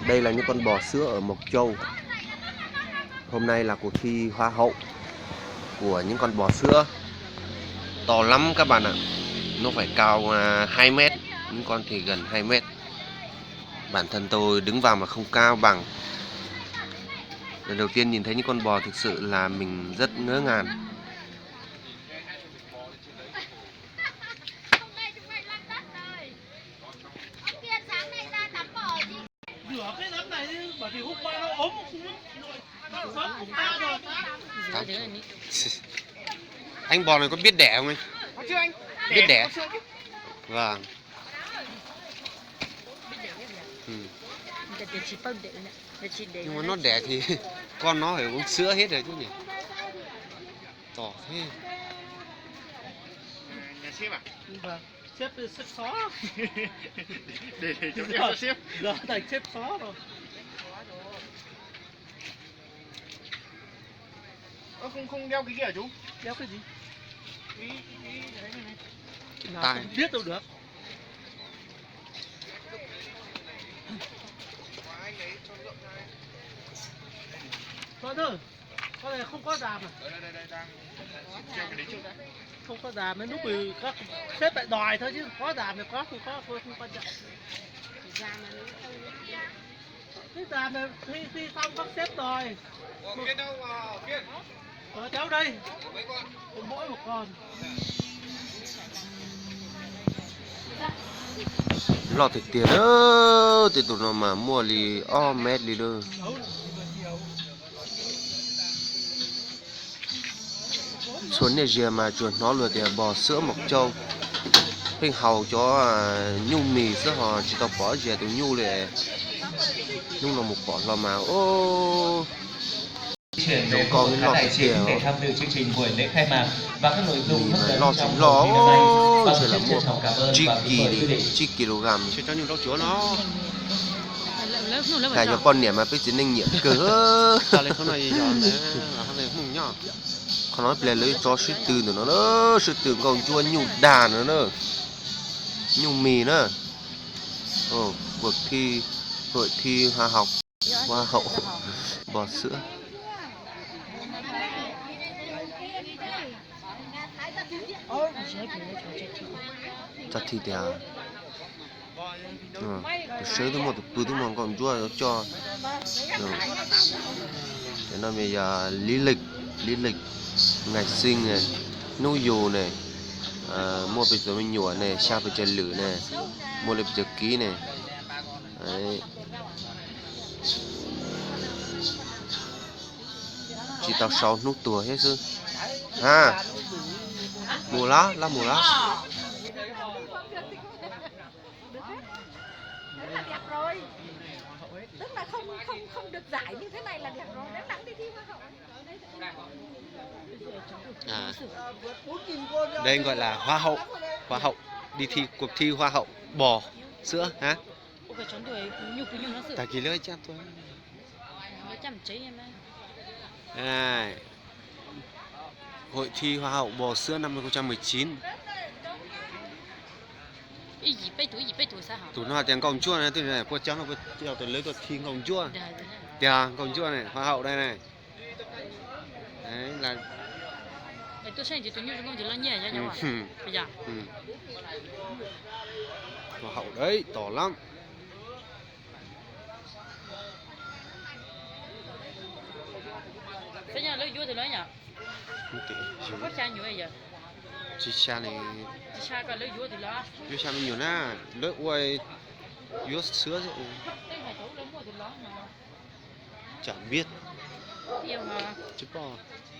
Đây là những con bò sữa ở Mộc Châu. Hôm nay là cuộc thi hoa hậu của những con bò sữa. To lắm các bạn ạ. Nó phải cao 2 mét, những con thì gần 2 mét. Bản thân tôi đứng vào mà không cao bằng. Lần đầu tiên nhìn thấy những con bò thực sự là mình rất ngỡ ngàng. Anh bò này có biết đẻ không anh? Có chứ anh. Biết đẻ. Có sữa chứ. Vâng. Nhưng mà nó đẻ thì con nó phải uống sữa hết rồi chứ nhỉ? To thế. Nhà sếp à? Vâng. Sếp xó. Để cho em cho sếp. Giờ thành sếp xó rồi. Không đeo cái kia hả chú? Đeo cái gì? Cái đấy này. Nào Tai. không biết đâu được. Thôi thôi. Con này không có đàm à? Đây đang treo cái đấy trước đã. Không có đàm đến lúc thì các sếp lại đòi thôi chứ có đàm thì có không có thôi không quan trọng. Cái đàm này khi xong các sếp đòi. Kiên đâu mà Kiên? Ở cháu đây. Mấy con? Mỗi một con. Lọt thì tiền ơ, thì tụi nó mà mua lì mét lì đơ. Xuống nhà dìa mà chuột nó lừa tiền bò sữa Mộc Châu. Hình hầu cho nhu mì sữa họ chỉ tao bỏ dìa từ nhu để nhu là một bỏ lò mà ô. Chuyển về của khán đại diện để tham dự chương trình buổi lễ khai mạc và các nội dung hấp dẫn trong cuộc thi năm nay. Vâng, xin trân trọng cảm ơn và kính mời quý vị. 9 kg sẽ cho những rau chúa nó. Là Là cho con niệm mà biết chính ninh nhiệt cỡ. Sao lại không nói gì cho nữa, không này không nhỏ. Không nói là lấy cho sư tử nữa nó, sư tử còn chua nhủ đà nữa, nhủ mì nữa. Cuộc thi hội thi hoa hậu bò sữa. Chặt thịt à? Sớm tôi mua từ bữa tôi mong còn chua cho. Thế nên bây giờ lý lịch ngày sinh này, nuôi dù này, mua bây giờ mình nhủa này, sao bây giờ lử này, mua bây giờ ký này. Đấy. Chỉ tao 6 nút tua hết sư. Ha. Mùa lá. đẹp rồi. Tức là không được giải như thế này là đẹp rồi. Đáng lắm đi thi hoa hậu. Đây gọi là hoa hậu đi thi cuộc thi hoa hậu bò sữa hả? Tại kỳ lưỡi chắc thôi. Đây. Hội thi hoa hậu bò sữa năm 2019. Tụi nó tiếng công chúa này, tụi này qua cháu nó treo từ lấy cuộc thi công chúa. Kìa, công chúa này, hoa hậu đây này. Đấy là hoa hậu đấy, to lắm. Thế nhà lấy vua thì lấy nhỉ? Có cha nhiều vậy giờ? Chị cha này Cha cả lấy vua thì lấy. vua cha mình nhiều na, lấy uầy vua sữa rồi. Chẳng biết. Chứ bò.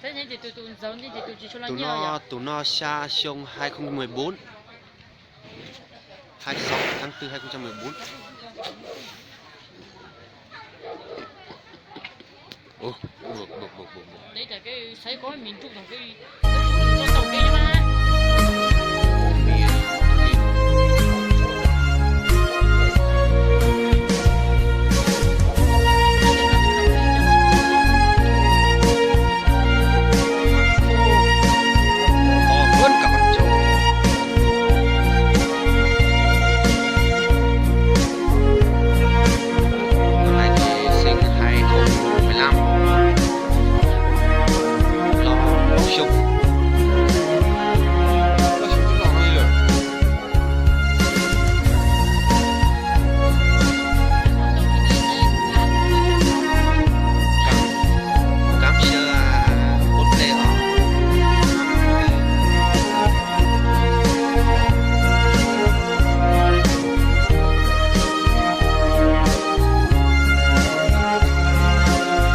Thế nên thì tụi giống thì tụi chỉ cho là nhiều vậy? Tụi nó xa sông 2014. 26 tháng 4 2014. Buộc. Đấy là cái sấy có miền Trung là cái nó trồng cây mà.